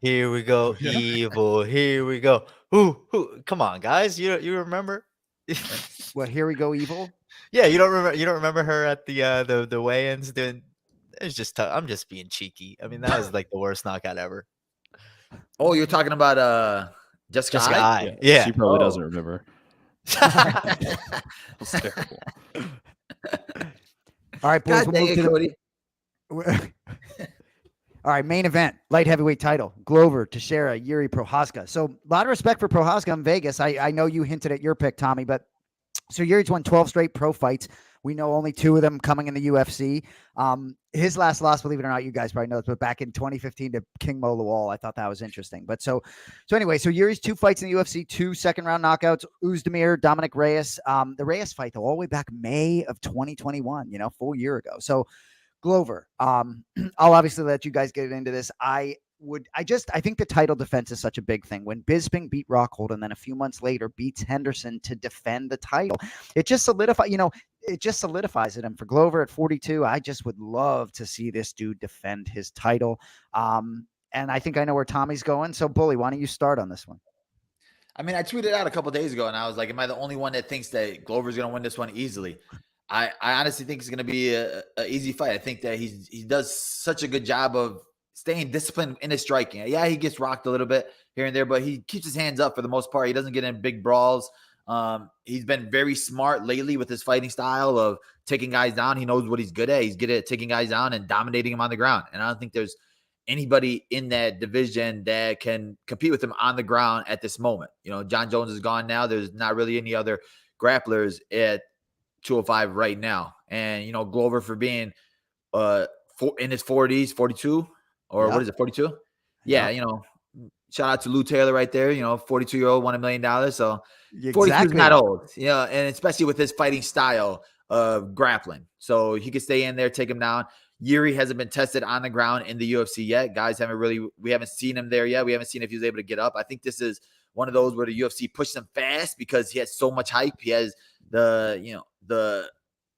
Here we go. Evil, here we go. Ooh. Come on, guys. You remember? What? Here we go, evil. Yeah, you don't remember her at the weigh-ins doing. It's just tough. I'm just being cheeky. I mean, that was like the worst knockout ever. Oh, you're talking about Jessica Eye? Yeah. She probably doesn't remember. It's terrible. All right, boys. God dang it, Cody. All right, main event, light heavyweight title, Glover, Teixeira, Yuri Prochazka. So a lot of respect for Prochazka in Vegas. I know you hinted at your pick, Tommy, but so Yuri's won 12 straight pro fights. We know only 2 of them coming in the UFC. His last loss, believe it or not, you guys probably know this, but back in 2015 to King Mo Lawal. I thought that was interesting. But so anyway, so Yuri's 2 fights in the UFC, 2 second-round knockouts, Uzdemir, Dominic Reyes. The Reyes fight, though, all the way back May of 2021, full year ago. So Glover, I'll obviously let you guys get into this. I think the title defense is such a big thing. When Bisping beat Rockhold and then a few months later beats Henderson to defend the title, it just solidifies it. And for Glover at 42, I just would love to see this dude defend his title. And I think I know where Tommy's going. So Bully, why don't you start on this one? I mean, I tweeted out a couple days ago and I was like, am I the only one that thinks that Glover's going to win this one easily? I honestly think it's going to be a easy fight. I think that he does such a good job of staying disciplined in his striking. Yeah, he gets rocked a little bit here and there, but he keeps his hands up for the most part. He doesn't get in big brawls. He's been very smart lately with his fighting style of taking guys down. He knows what he's good at. He's good at taking guys down and dominating them on the ground. And I don't think there's anybody in that division that can compete with him on the ground at this moment. John Jones is gone now. There's not really any other grapplers at 205 right now. And, Glover for being in his 40s, 42, or what is it, 42? Yeah, shout out to Lou Taylor right there, 42-year-old, $1 million. So 42 is not old, and especially with his fighting style of grappling. So he can stay in there, take him down. Yuri hasn't been tested on the ground in the UFC yet. Guys we haven't seen him there yet. We haven't seen if he was able to get up. I think this is one of those where the UFC pushed him fast because he has so much hype. He has the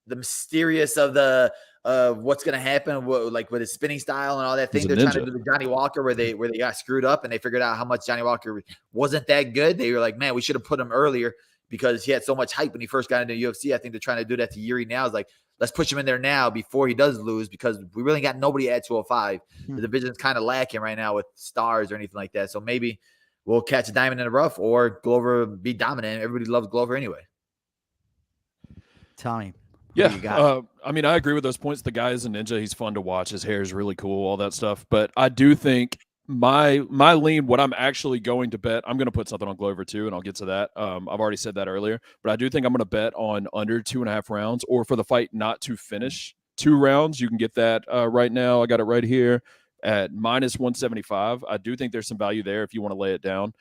mysterious of the what's going to happen like with his spinning style and all that thing. They're trying to do the Johnny Walker where they got screwed up and they figured out how much Johnny Walker wasn't that good. They were like, man, we should have put him earlier because he had so much hype when he first got into the UFC. I think they're trying to do that to Yuri now. It's like, let's push him in there now before he does lose because we really got nobody at 205. The division's kind of lacking right now with stars or anything like that. So maybe we'll catch a diamond in the rough or Glover be dominant. Everybody loves Glover anyway. Tommy. Yeah. I mean, I agree with those points. The guy is a ninja. He's fun to watch. His hair is really cool, all that stuff. But I do think my lean, what I'm actually going to bet, I'm going to put something on Glover too, and I'll get to that. I've already said that earlier, but I do think I'm going to bet on under 2.5 rounds or for the fight not to finish 2 rounds. You can get that right now. I got it right here at -175. I do think there's some value there if you want to lay it down.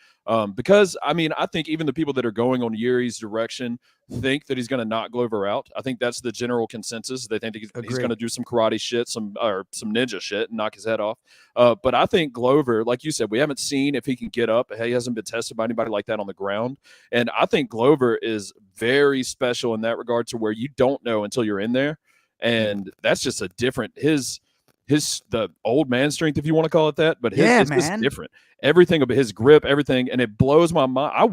Because, I mean, I think even the people that are going on Yuri's direction think that he's going to knock Glover out. I think that's the general consensus. They think he's going to do some karate shit, some ninja shit and knock his head off. But I think Glover, like you said, we haven't seen if he can get up. He hasn't been tested by anybody like that on the ground. And I think Glover is very special in that regard to where you don't know until you're in there. And that's just a different the old man strength, if you want to call it that, but it's just different. Everything about his grip, everything, and it blows my mind. I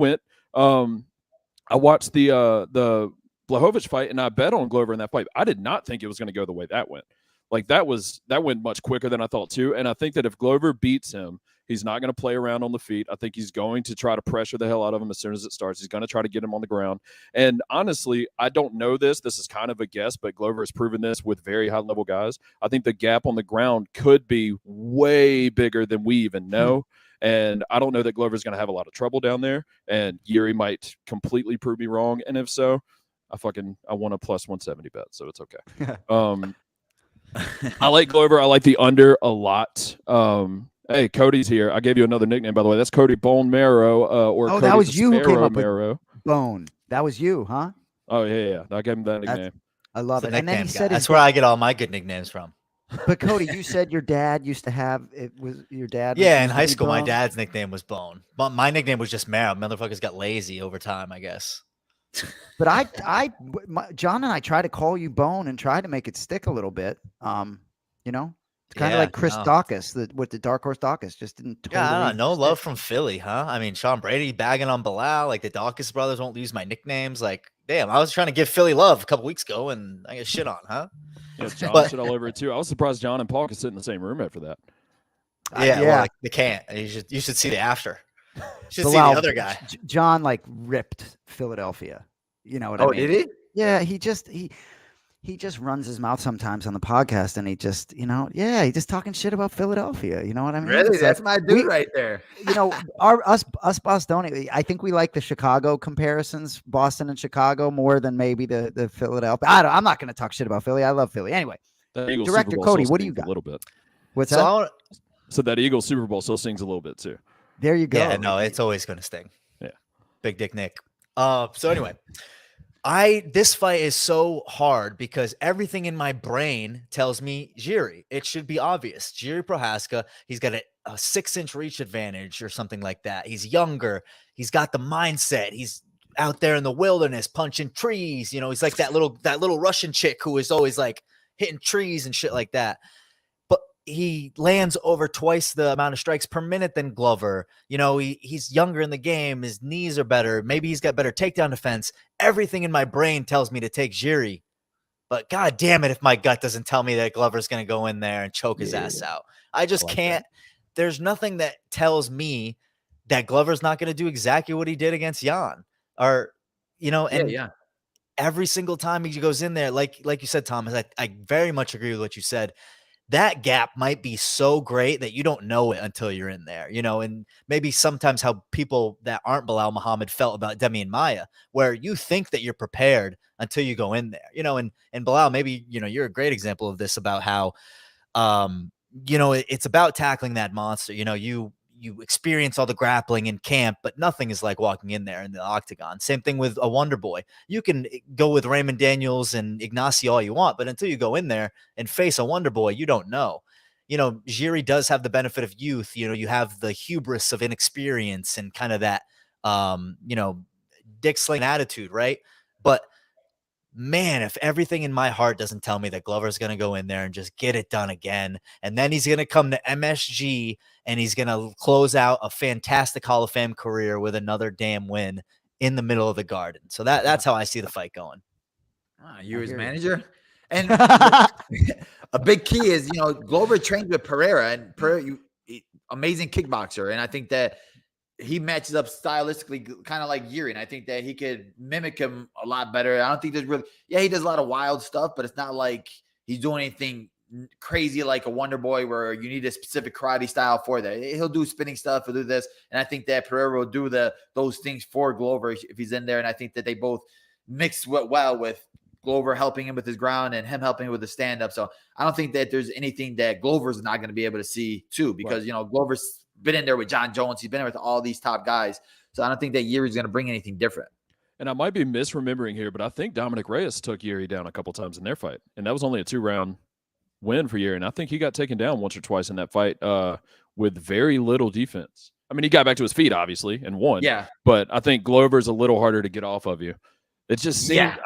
watched the Blachowicz fight, and I bet on Glover in that fight. I did not think it was going to go the way that went. Like that went much quicker than I thought too. And I think that if Glover beats him, he's not going to play around on the feet. I think he's going to try to pressure the hell out of him as soon as it starts. He's going to try to get him on the ground. And honestly, I don't know this. This is kind of a guess, but Glover has proven this with very high level guys. I think the gap on the ground could be way bigger than we even know. And I don't know that Glover's going to have a lot of trouble down there. And Yuri might completely prove me wrong. And if so, I won a plus 170 bet, so it's okay. I like Glover. I like the under a lot. Hey, Cody's here. I gave you another nickname, by the way. That's Cody Bone Marrow. Cody that was you who came up Marrow. with Bone. That was you, huh? Oh, yeah. I gave him that nickname. I love it. And then he said that's where I get all my good nicknames from. But Cody, you said your dad used to have it. Was your dad? Yeah, in high school, my dad's nickname was Bone. But my nickname was just Marrow. Motherfuckers got lazy over time, I guess. But John and I tried to call you Bone and try to make it stick a little bit. It's kind of like Chris Dawkins, with the Dark Horse Dawkins, just didn't. Totally no love from Philly, huh? I mean, Sean Brady bagging on Belal, like the Dawkins brothers won't use my nicknames. Like, damn, I was trying to give Philly love a couple weeks ago, and I get shit on, huh? Yeah, John shit all over it too. I was surprised John and Paul could sit in the same room after that. Well, they can't. You should see the after. You should see the other guy. John ripped Philadelphia. You know what I mean? Oh, did he? Yeah, he just runs his mouth sometimes on the podcast, and he just, he's just talking shit about Philadelphia. You know what I mean? Really? That's my dude right there. Us Bostonian, I think we like the Chicago comparisons, Boston and Chicago, more than maybe the Philadelphia. I'm not going to talk shit about Philly. I love Philly. Anyway, Director Cody, what do you got? A little bit. What's that? So that Eagles Super Bowl still stings a little bit too. There you go. Yeah, no, it's always going to sting. Yeah. Big Dick Nick. So anyway, this fight is so hard because everything in my brain tells me Jiri. It should be obvious. Jiri Prohaska, he's got a 6-inch reach advantage or something like that. He's younger. He's got the mindset. He's out there in the wilderness punching trees. He's like that little Russian chick who is always like hitting trees and shit like that. He lands over twice the amount of strikes per minute than Glover. He's younger in the game. His knees are better. Maybe he's got better takedown defense. Everything in my brain tells me to take Jiri. But God damn it, if my gut doesn't tell me that Glover's going to go in there and choke his ass out. I just can't. There's nothing that tells me that Glover's not going to do exactly what he did against Jan. Every single time he goes in there, like you said, Thomas, I very much agree with what you said. That gap might be so great that you don't know it until you're in there, and maybe sometimes how people that aren't Belal Muhammad felt about Demian Maia, where you think that you're prepared until you go in there, and Belal, maybe, you're a great example of this about how, it's about tackling that monster. You experience all the grappling in camp, but nothing is like walking in there in the octagon. Same thing with a Wonder Boy. You can go with Raymond Daniels and Ignacio all you want, but until you go in there and face a Wonder Boy, you don't know. Jiri does have the benefit of youth. You have the hubris of inexperience and kind of that, dick sling attitude, right? But man, if everything in my heart doesn't tell me that Glover's going to go in there and just get it done again, and then he's going to come to MSG and he's going to close out a fantastic Hall of Fame career with another damn win in the middle of the Garden. So that's how I see the fight going. You as manager? And a big key is, Glover trained with Pereira, and Pereira, amazing kickboxer. And I think that he matches up stylistically kind of like Yuri, and I think that he could mimic him a lot better. I don't think there's really – he does a lot of wild stuff, but it's not like he's doing anything crazy like a Wonder Boy where you need a specific karate style for that. He'll do spinning stuff. He'll do this, and I think that Pereira will do those things for Glover if he's in there, and I think that they both mix well with Glover helping him with his ground and him helping him with the stand-up. So I don't think that there's anything that Glover's not going to be able to see too, because, Glover's – been in there with John Jones. He's been there with all these top guys. So I don't think that Yuri's going to bring anything different. And I might be misremembering here, but I think Dominic Reyes took Yuri down a couple times in their fight. And that was only a 2-round win for Yuri. And I think he got taken down once or twice in that fight with very little defense. I mean, he got back to his feet, obviously, and won. Yeah. But I think Glover's a little harder to get off of you. It just seemed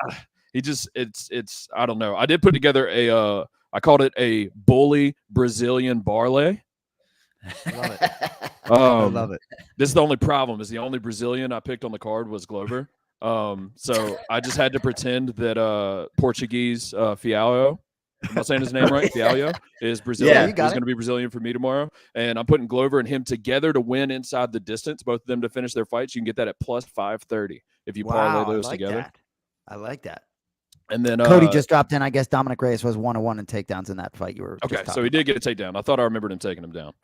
I don't know. I did put together I I called it a bully Brazilian parlay. Love it. I Um, love it. This is the only problem. Is the only Brazilian I picked on the card was Glover. So I just had to pretend that Portuguese Fialho, am I saying his name right? Fialho is Brazilian. Yeah, you He's got going to be Brazilian for me tomorrow. And I'm putting Glover and him together to win inside the distance, both of them to finish their fights. You can get that at plus 530 if you parlay Wow, those I like together. that. I like that. And then Cody just dropped in. I guess Dominic Reyes was 1-1 in takedowns in that fight. You were okay. just So he did get a takedown. I thought I remembered him taking him down,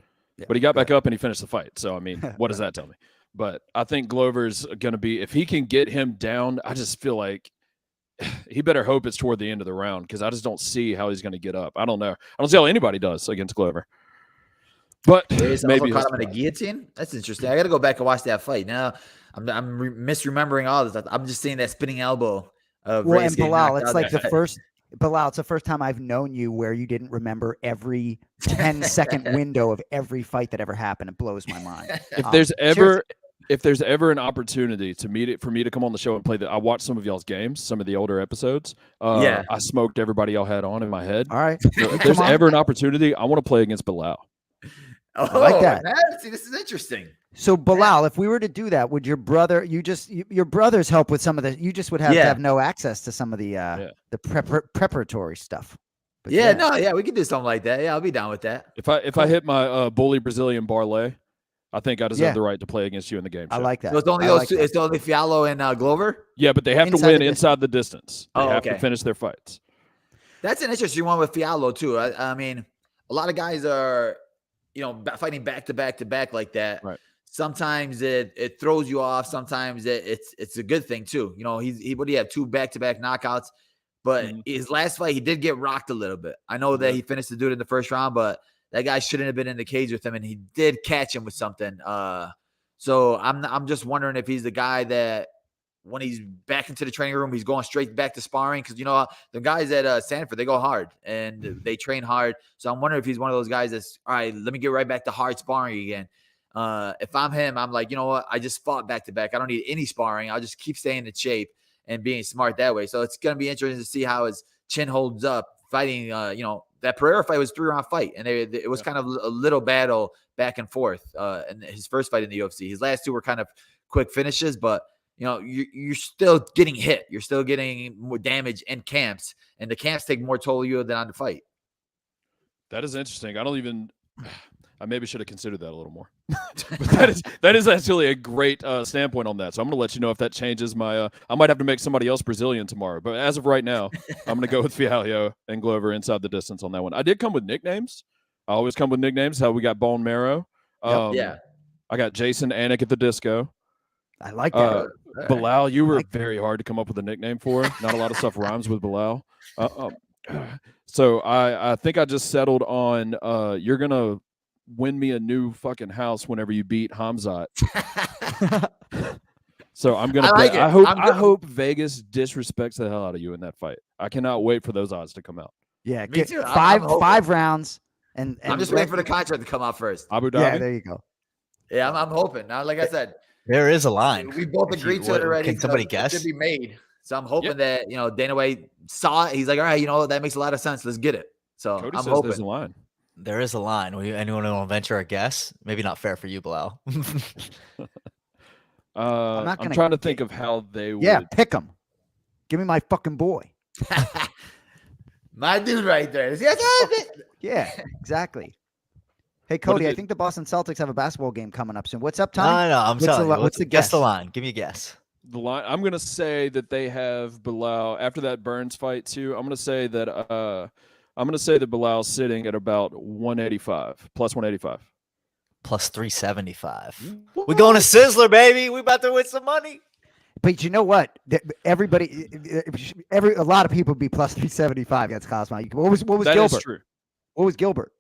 but he got back up and he finished the fight. So I mean, what does that tell me? But I think Glover's going to be, if he can get him down, I just feel like he better hope it's toward the end of the round because I just don't see how he's going to get up. I don't know. I don't see how anybody does against Glover. But maybe caught him in a guillotine. That's interesting. I got to go back and watch that fight. Now I'm misremembering all this. I'm just seeing that spinning elbow. Well, and Belal, it's like Belal, it's the first time I've known you where you didn't remember every 10-second window of every fight that ever happened. It blows my mind. If there's ever an opportunity for me to come on the show and play I watched some of y'all's games, some of the older episodes. I smoked everybody y'all had on in my head. All right. So if there's ever an opportunity, I want to play against Belal. Oh, I like that. See, this is interesting. So Belal, if we were to do that, would your brother? Your brothers help with some of the. You just would have to have no access to some of the preparatory stuff. But we could do something like that. Yeah, I'll be down with that. If I hit my bully Brazilian parlay, I think I deserve the right to play against you in the game. I like that. So it's only those two. It's only Fialho and Glover. Yeah, but they have to win inside the distance. They have to finish their fights. That's an interesting one with Fialho too. I mean, a lot of guys are, fighting back to back to back like that. Right. Sometimes it throws you off. Sometimes it's a good thing too. He had 2 back-to-back knockouts, but his last fight he did get rocked a little bit. I know that he finished the dude in the first round, but that guy shouldn't have been in the cage with him, and he did catch him with something. So I'm just wondering if he's the guy that when he's back into the training room, he's going straight back to sparring because the guys at Sanford, they go hard and they train hard. So I'm wondering if he's one of those guys that's all right. Let me get right back to hard sparring again. If I'm him, I'm like, you know what? I just fought back to back. I don't need any sparring. I'll just keep staying in shape and being smart that way. So it's going to be interesting to see how his chin holds up fighting. That Pereira fight was a 3-round fight, and it was kind of a little battle back and forth. In his first fight in the UFC, his last 2 were kind of quick finishes, but you're still getting hit. You're still getting more damage in camps, and the camps take more toll of you than on the fight. That is interesting. I maybe should have considered that a little more. But that is actually a great standpoint on that. So I'm going to let you know if that changes my I might have to make somebody else Brazilian tomorrow. But as of right now, I'm going to go with Fialho and Glover inside the distance on that one. I did come with nicknames. I always come with nicknames. How we got Bone Marrow. I got Jason Anik at the Disco. I like that. Belal, you were very hard to come up with a nickname for. Not a lot of stuff rhymes with Belal. So I think I just settled on you're going to win me a new fucking house whenever you beat Hamzat. So I'm gonna. I hope Vegas disrespects the hell out of you in that fight. I cannot wait for those odds to come out. Yeah, me too. Five rounds, and I'm just waiting for the contract to come out first. Abu Dhabi. Yeah, there you go. Yeah, I'm hoping. Now, like I said, there is a line. We both agreed to it already. Can somebody guess? It should be made. So I'm hoping that Dana White saw it. He's like, all right, that makes a lot of sense. Let's get it. So Cody I'm says hoping. there's a line. There is a line. Anyone want to venture a guess? Maybe not fair for you, Belal. I'm trying to think of how they would. Yeah, pick them. Give me my fucking boy. My dude right there. Yeah, exactly. Hey, Cody, I think the Boston Celtics have a basketball game coming up soon. What's up, Tommy? No, I'm telling you. What's the guess? Guess the line. Give me a guess. The line. I'm going to say that they have Belal after that Burns fight too. I'm going to say that Belal's sitting at about 185, plus 185. Plus 375. We're going to Sizzler, baby. We about to win some money. But you know what? A lot of people would be plus 375 against Cosmo. What was That Gilbert? is true. What was Gilbert?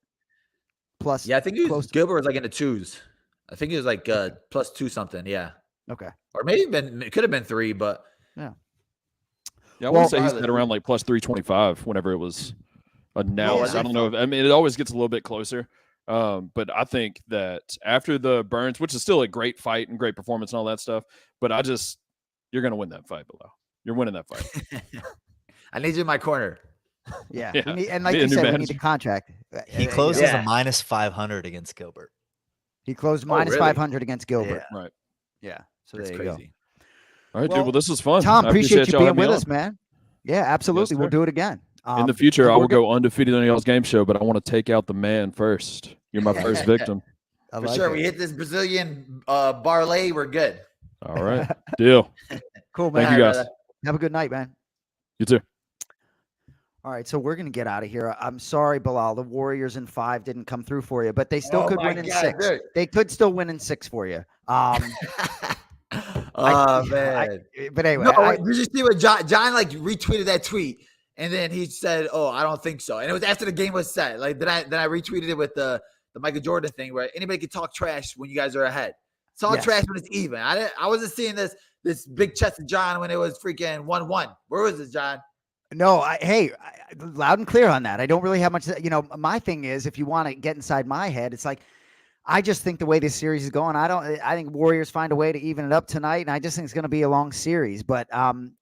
Plus. Yeah, I think Gilbert was like in the 2s. I think he was like plus 2 something. Yeah. Okay. Or maybe it could have been 3, but yeah. Yeah, I want to say he's at around like plus 325 whenever it was announced. I don't know. It always gets a little bit closer. But I think that after the Burns, which is still a great fight and great performance and all that stuff, but you're going to win that fight, Belal. You're winning that fight. I need you in my corner. Yeah. Yeah. And like Be a you new said, we need manager. a contract. He closes Yeah. a minus 500 against Gilbert. He closed Oh, minus really? 500 against Gilbert. Right. Yeah. So That's there you go. crazy. All right, Well, dude. Well, this was fun. Tom, I appreciate you y'all being having me with on. us, man. Yeah, absolutely. We'll sir. do it again. In the future, I we're will go undefeated on y'all's game show, but I want to take out the man first. You're my first victim. I For like sure. it. We hit this Brazilian parlay. We're good. All right. Deal. Cool, man. Thank you, guys. Have a good night, man. You too. All right, so we're going to get out of here. I'm sorry, Belal. The Warriors in 5 didn't come through for you, but they still Oh could my win in God, 6. dude. They could still win in 6 for you. Man. But anyway, No, did you see what John like retweeted that tweet, and then he said, "Oh, I don't think so." And it was after the game was set. Like then I retweeted it with the Michael Jordan thing, where anybody can talk trash when you guys are ahead. Talk Yes. trash when it's even. I wasn't seeing this big chest of John when it was freaking 1-1. Where was it, John? No, loud and clear on that. I don't really have much. My thing is, if you want to get inside my head, it's like I just think the way this series is going, I think Warriors find a way to even it up tonight, and I just think it's going to be a long series. But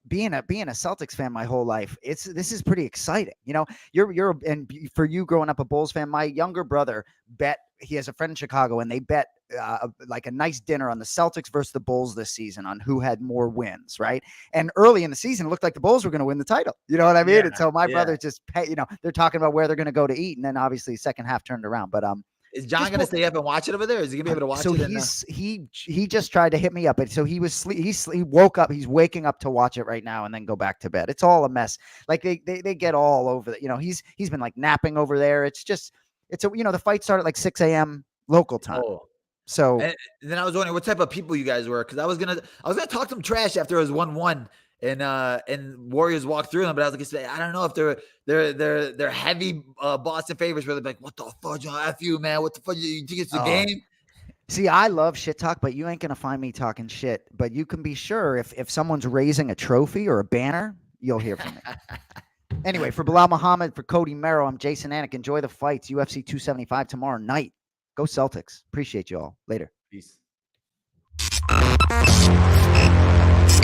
being a Celtics fan my whole life, this is pretty exciting. And for you growing up a Bulls fan, my younger brother bet. He has a friend in Chicago, and they bet like a nice dinner on the Celtics versus the Bulls this season on who had more wins, right? And early in the season, it looked like the Bulls were going to win the title. You know what I mean? Yeah, and so my yeah. brother just, they're talking about where they're going to go to eat, and then obviously second half turned around. But Is John going to stay up and watch it over there? Is he going to be able to watch so it? he just tried to hit me up, so he was he woke up. He's waking up to watch it right now and then go back to bed. It's all a mess. Like they get all over. He's been like napping over there. The fight started like 6 a.m. local time. Oh. So And then I was wondering what type of people you guys were, because I was gonna talk some trash after it was 1-1 and Warriors walked through them, but I was like, I don't know if they're heavy Boston favorites where they're like, what the fuck, John? F you, man. What the fuck? You think it's the game? See, I love shit talk, but you ain't gonna find me talking shit. But you can be sure if someone's raising a trophy or a banner, you'll hear from me. Anyway, for Belal Muhammad, for Cody Merrow, I'm Jason Anik. Enjoy the fights. UFC 275 tomorrow night. Go Celtics. Appreciate you all. Later. Peace.